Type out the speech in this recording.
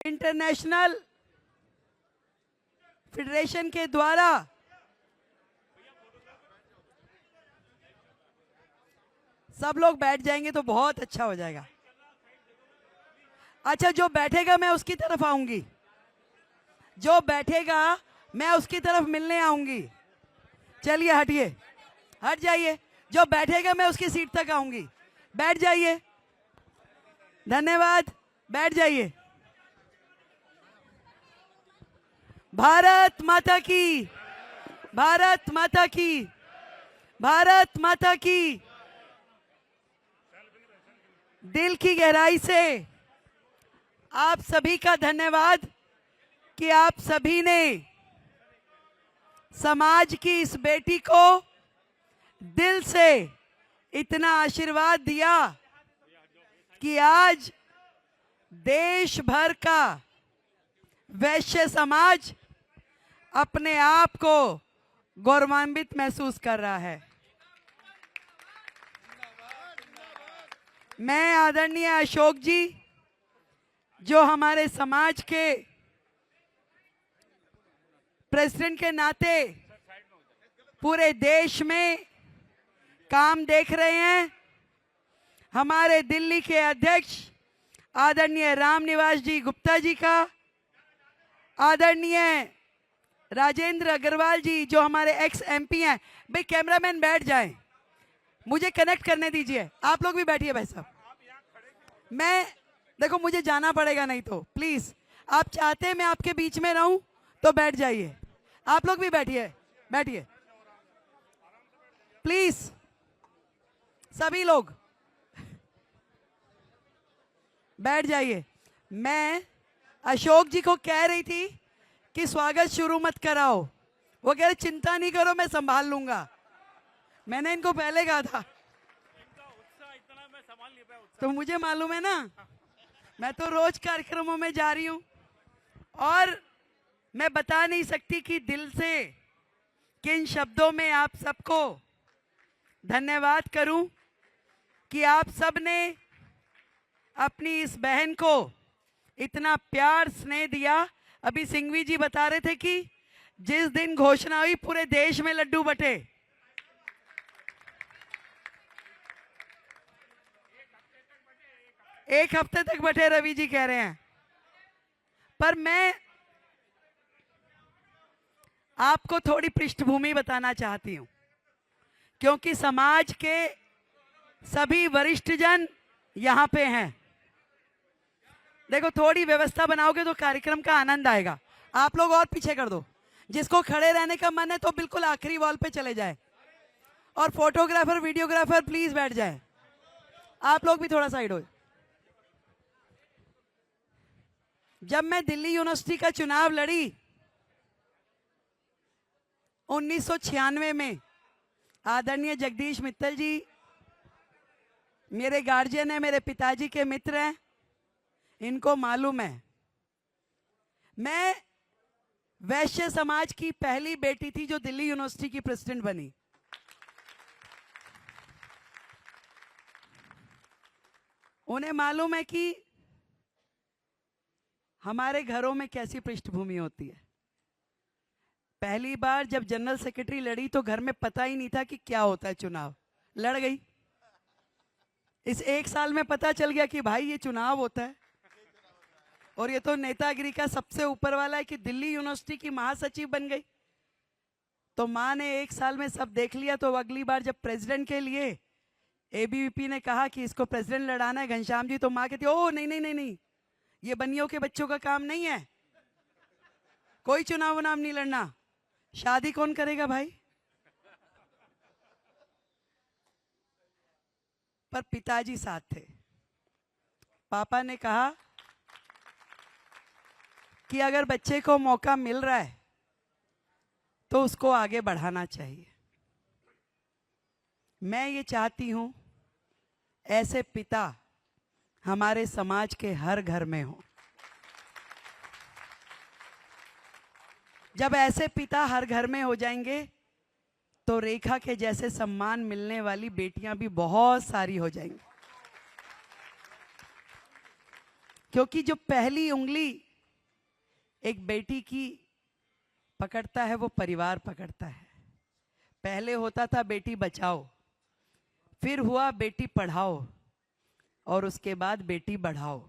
International federation के द्वारा सब लोग बैठ जाएंगे तो बहुत अच्छा हो जाएगा। अच्छा, जो बैठेगा मैं उसकी तरफ आऊंगी, जो बैठेगा मैं उसकी तरफ मिलने आऊंगी। चलिए हटिए, हट जाइए। जो बैठेगा मैं उसकी सीट तक आऊंगी। बैठ जाइए, धन्यवाद, बैठ जाइए। भारत माता की, भारत माता की, भारत माता की। दिल की गहराई से आप सभी का धन्यवाद कि आप सभी ने समाज की इस बेटी को दिल से इतना आशीर्वाद दिया कि आज देश भर का वैश्य समाज अपने आप को गौरवान्वित महसूस कर रहा है। मैं आदरणीय अशोक जी, जो हमारे समाज के प्रेसिडेंट के नाते पूरे देश में काम देख रहे हैं, हमारे दिल्ली के अध्यक्ष आदरणीय रामनिवास जी गुप्ता जी का, आदरणीय राजेंद्र अग्रवाल जी जो हमारे एक्स एमपी हैं। भाई कैमरामैन बैठ जाएं, मुझे कनेक्ट करने दीजिए। आप लोग भी बैठिए भाई साहब। मैं देखो मुझे जाना पड़ेगा, नहीं तो प्लीज आप चाहते हैं मैं आपके बीच में रहूं तो बैठ जाइए। आप लोग भी बैठिए, बैठिए प्लीज, सभी लोग बैठ जाइए। मैं अशोक जी को कह रही थी कि स्वागत शुरू मत कराओ, वो कह रहे चिंता नहीं करो मैं संभाल लूंगा। मैंने इनको पहले कहा था, तो मुझे मालूम है ना, मैं तो रोज कार्यक्रमों में जा रही हूं और मैं बता नहीं सकती कि दिल से किन शब्दों में आप सबको धन्यवाद करूं कि आप सब ने अपनी इस बहन को इतना प्यार स्नेह दिया। अभी सिंघवी जी बता रहे थे कि जिस दिन घोषणा हुई पूरे देश में लड्डू बटे। एक हफ्ते तक बटे, रवि जी कह रहे हैं। पर मैं आपको थोड़ी पृष्ठभूमि बताना चाहती हूं, क्योंकि समाज के सभी वरिष्ठ जन यहां पे हैं। देखो थोड़ी व्यवस्था बनाओगे तो कार्यक्रम का आनंद आएगा। आप लोग और पीछे कर दो, जिसको खड़े रहने का मन है तो बिल्कुल आखिरी वॉल पे चले जाए, और फोटोग्राफर वीडियोग्राफर प्लीज बैठ जाए। आप लोग भी थोड़ा साइड हो। जब मैं दिल्ली यूनिवर्सिटी का चुनाव लड़ी 1996 में, आदरणीय जगदीश मित्तल जी मेरे गार्जियन है, मेरे पिताजी के मित्र हैं, इनको मालूम है मैं वैश्य समाज की पहली बेटी थी जो दिल्ली यूनिवर्सिटी की प्रेसिडेंट बनी। उन्हें मालूम है कि हमारे घरों में कैसी पृष्ठभूमि होती है। पहली बार जब जनरल सेक्रेटरी लड़ी तो घर में पता ही नहीं था कि क्या होता है चुनाव। लड़ गई, इस एक साल में पता चल गया कि भाई ये चुनाव होता है, और ये तो नेतागिरी का सबसे ऊपर वाला है कि दिल्ली यूनिवर्सिटी की महासचिव बन गई। तो माँ ने एक साल में सब देख लिया। तो अगली बार जब प्रेसिडेंट के लिए एबीवीपी ने कहा कि इसको प्रेसिडेंट लड़ाना है घनश्याम जी, तो माँ कहती ओ नहीं नहीं नहीं नहीं, ये बनियों के बच्चों का काम नहीं है, कोई चुनाव नाम नहीं लड़ना। शादी कौन करेगा भाई। पर पिताजी साथ थे। पापा ने कहा कि अगर बच्चे को मौका मिल रहा है तो उसको आगे बढ़ाना चाहिए। मैं ये चाहती हूं ऐसे पिता हमारे समाज के हर घर में हो। जब ऐसे पिता हर घर में हो जाएंगे तो रेखा के जैसे सम्मान मिलने वाली बेटियां भी बहुत सारी हो जाएंगी। क्योंकि जो पहली उंगली एक बेटी की पकड़ता है वो परिवार पकड़ता है। पहले होता था बेटी बचाओ, फिर हुआ बेटी पढ़ाओ, और उसके बाद बेटी बढ़ाओ।